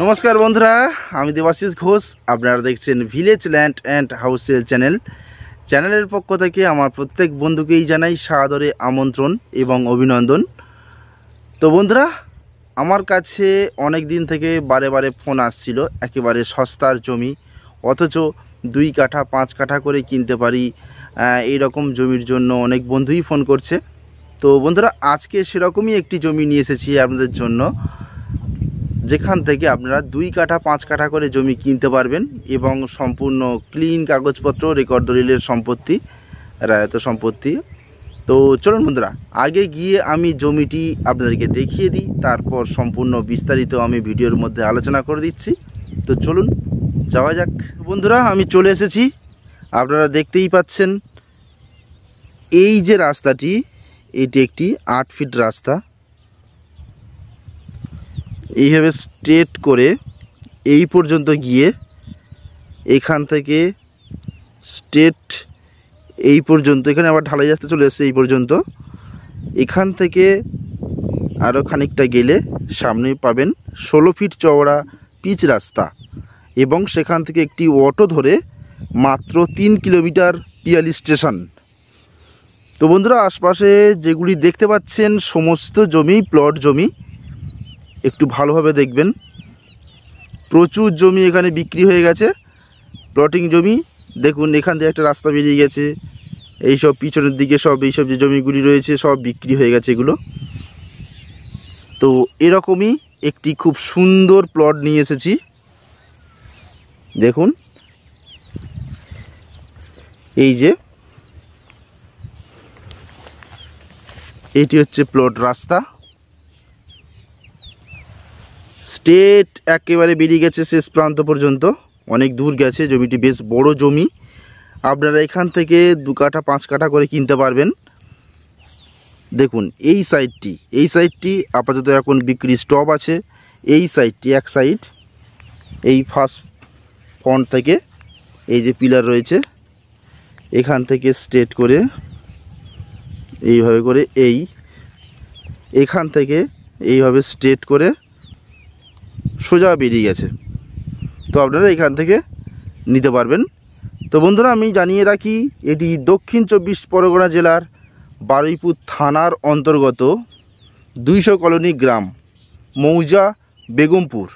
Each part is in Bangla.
নমস্কার বন্ধুরা, আমি দেবাশিস ঘোষ। আপনারা দেখছেন village land and house sale চ্যানেলের পক্ষ থেকে আমার প্রত্যেক বন্ধুকেই জানাই সাদরে আমন্ত্রণ এবং অভিনন্দন। তো বন্ধুরা, আমার কাছে অনেক দিন থেকে বারে বারে ফোন আসছিল একেবারে সস্তার জমি, অথচ 2 কাঠা 5 কাঠা করে কিনতে পারি, এই রকম জমির জন্য অনেক বন্ধুই ফোন করছে। তো বন্ধুরা, আজকে সেরকমই একটি জমি নিয়ে এসেছি আপনাদের জন্য, যেখান থেকে আপনারা 2 কাঠা 5 কাঠা করে জমি কিনতে পারবেন এবং সম্পূর্ণ ক্লিন কাগজপত্র, রেকর্ড দলিলের সম্পত্তি, রায়ত সম্পত্তি। তো চলুন বন্ধুরা, আগে গিয়ে আমি জমিটি আপনাদেরকে দেখিয়ে দিই, তারপর সম্পূর্ণ বিস্তারিত আমি ভিডিওর মধ্যে আলোচনা করে দিচ্ছি। তো চলুন যাওয়া যাক। বন্ধুরা, আমি চলে এসেছি, আপনারা দেখতেই পাচ্ছেন এই যে রাস্তাটি, এটি একটি 8 ফিট রাস্তা। এইভাবে স্ট্রেট করে এই পর্যন্ত গিয়ে এখান থেকে স্ট্রেট এই পর্যন্ত, এখানে আবার ঢালাই রাস্তা চলে এসেছে এই পর্যন্ত। এখান থেকে আরও খানিকটা গেলে সামনে পাবেন 16 ফিট চওড়া পিচ রাস্তা এবং সেখান থেকে একটি অটো ধরে মাত্র 3 কিলোমিটার পিয়ালি স্টেশন। তো বন্ধুরা, আশপাশে যেগুলি দেখতে পাচ্ছেন সমস্ত জমি প্লট জমি, একটু ভালোভাবে দেখবেন। প্রচুর জমি এখানে বিক্রি হয়ে গেছে, প্লটিং জমি। দেখুন, এখান দিয়ে একটা রাস্তা বেরিয়ে গেছে, এইসব পিছনের দিকে সব এইসব যে জমিগুলি রয়েছে সব বিক্রি হয়ে গেছে এগুলো। তো এরকমই একটি খুব সুন্দর প্লট নিয়ে এসেছি। দেখুন, এই যে এটি হচ্ছে প্লট রাস্তা, স্ট্রেট একেবারে বেরিয়ে গেছে শেষ প্রান্ত পর্যন্ত, অনেক দূর গেছে। জমিটি বেশ বড় জমি, আপনারা এখান থেকে 2 কাঠা 5 কাঠা করে কিনতে পারবেন। দেখুন, এই সাইডটি আপাতত এখন বিক্রি স্টপ আছে। এই সাইডটি এক সাইড, এই ফার্স্ট ফ্রন্ট থেকে এই যে পিলার রয়েছে, এখান থেকে স্ট্রেট করে এইভাবে করে এখান থেকে এইভাবে স্ট্রেট করে সোজা বেরিয়ে গেছে। তো আপনারা এখান থেকে নিতে পারবেন। তো বন্ধুরা, আমি জানিয়ে রাখি, এটি দক্ষিণ 24 পরগনা জেলার বারুইপুর থানার অন্তর্গত 200 কলোনি গ্রাম, মৌজা বেগমপুর।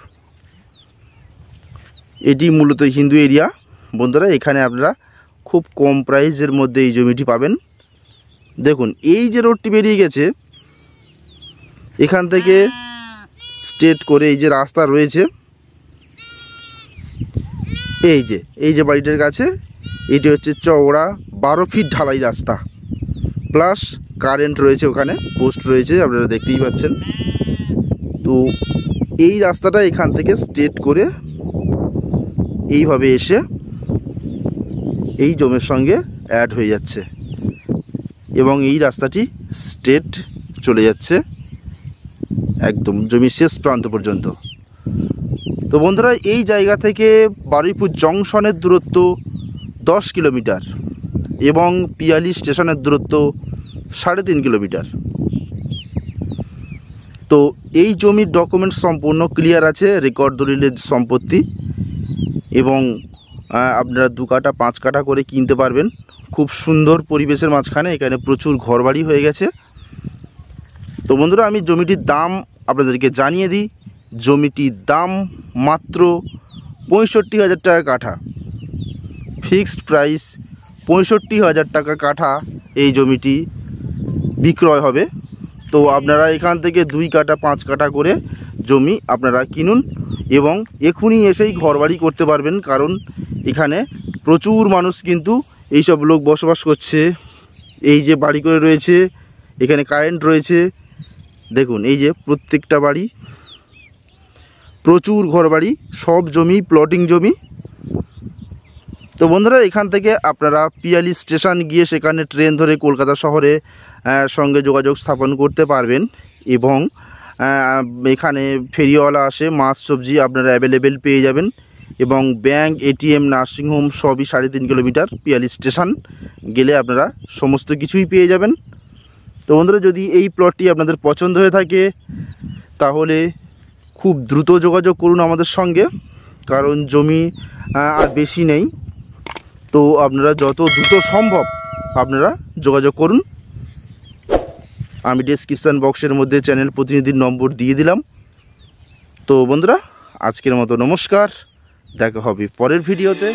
এটি মূলত হিন্দু এরিয়া। বন্ধুরা, এখানে আপনারা খুব কম প্রাইসের মধ্যে এই জমিটি পাবেন। দেখুন, এই যে রোডটি বেরিয়ে গেছে, এখান থেকে স্ট্রেট করে এই যে রাস্তা রয়েছে, এই যে বাড়িটার কাছে, এটি হচ্ছে চওড়া 12 ফিট ঢালাই রাস্তা, প্লাস কারেন্ট রয়েছে, ওখানে পোস্ট রয়েছে, আপনারা দেখতেই পাচ্ছেন। তো এই রাস্তাটা এখান থেকে স্ট্রেট করে এইভাবে এসে এই জমির সঙ্গে অ্যাড হয়ে যাচ্ছে এবং এই রাস্তাটি স্ট্রেট চলে যাচ্ছে একদম জমির শেষ প্রান্ত পর্যন্ত। তো বন্ধুরা, এই জায়গা থেকে বারুইপুর জংশনের দূরত্ব 10 কিলোমিটার এবং পিয়ালি স্টেশনের দূরত্ব 3.5 কিলোমিটার। তো এই জমির ডকুমেন্টস সম্পূর্ণ ক্লিয়ার আছে, রেকর্ড দলিলের সম্পত্তি, এবং আপনারা 2 কাঠা 5 কাঠা করে কিনতে পারবেন। খুব সুন্দর পরিবেশের মাঝখানে, এখানে প্রচুর ঘরবাড়ি হয়ে গেছে। তো বন্ধুরা, আমি জমিটির দাম আপনাদেরকে জানিয়ে দিই। জমিটির দাম মাত্র 65,000 টাকা কাঠা, ফিক্সড প্রাইস 65,000 টাকা কাঠা এই জমিটি বিক্রয় হবে। তো আপনারা এখান থেকে 2 কাঠা 5 কাঠা করে জমি আপনারা কিনুন এবং এখনই এসেই ঘরবাড়ি করতে পারবেন, কারণ এখানে প্রচুর মানুষ কিন্তু এইসব লোক বসবাস করছে। এই যে বাড়ি করে রয়েছে, এখানে কারেন্ট রয়েছে, দেখুন এই যে প্রত্যেকটা বাড়ি, প্রচুর ঘরবাড়ি, সব জমি প্লটিং জমি। তো বন্ধুরা, এখান থেকে আপনারা পিয়ালি স্টেশন গিয়ে সেখানে ট্রেন ধরে কলকাতা শহরে সঙ্গে যোগাযোগ স্থাপন করতে পারবেন এবং এখানে ফেরিওয়ালা আসে, মাছ সবজি আপনারা অ্যাভেলেবেল পেয়ে যাবেন এবং ব্যাংক, এটিএম, নার্সিংহোম সবই 3.5 কিলোমিটার পিয়ালি স্টেশন গেলে আপনারা সমস্ত কিছুই পেয়ে যাবেন। তো বন্ধুরা, যদি এই প্লটটি আপনাদের পছন্দ হয়ে থাকে তাহলে খুব দ্রুত যোগাযোগ করুন আমাদের সঙ্গে, কারণ জমি আর বেশি নেই। তো আপনারা যত দ্রুত সম্ভব আপনারা যোগাযোগ করুন। আমি ডেসক্রিপশান বক্সের মধ্যে চ্যানেল প্রতিনিধির নম্বর দিয়ে দিলাম। তো বন্ধুরা, আজকের মতো নমস্কার, দেখা হবে পরের ভিডিওতে।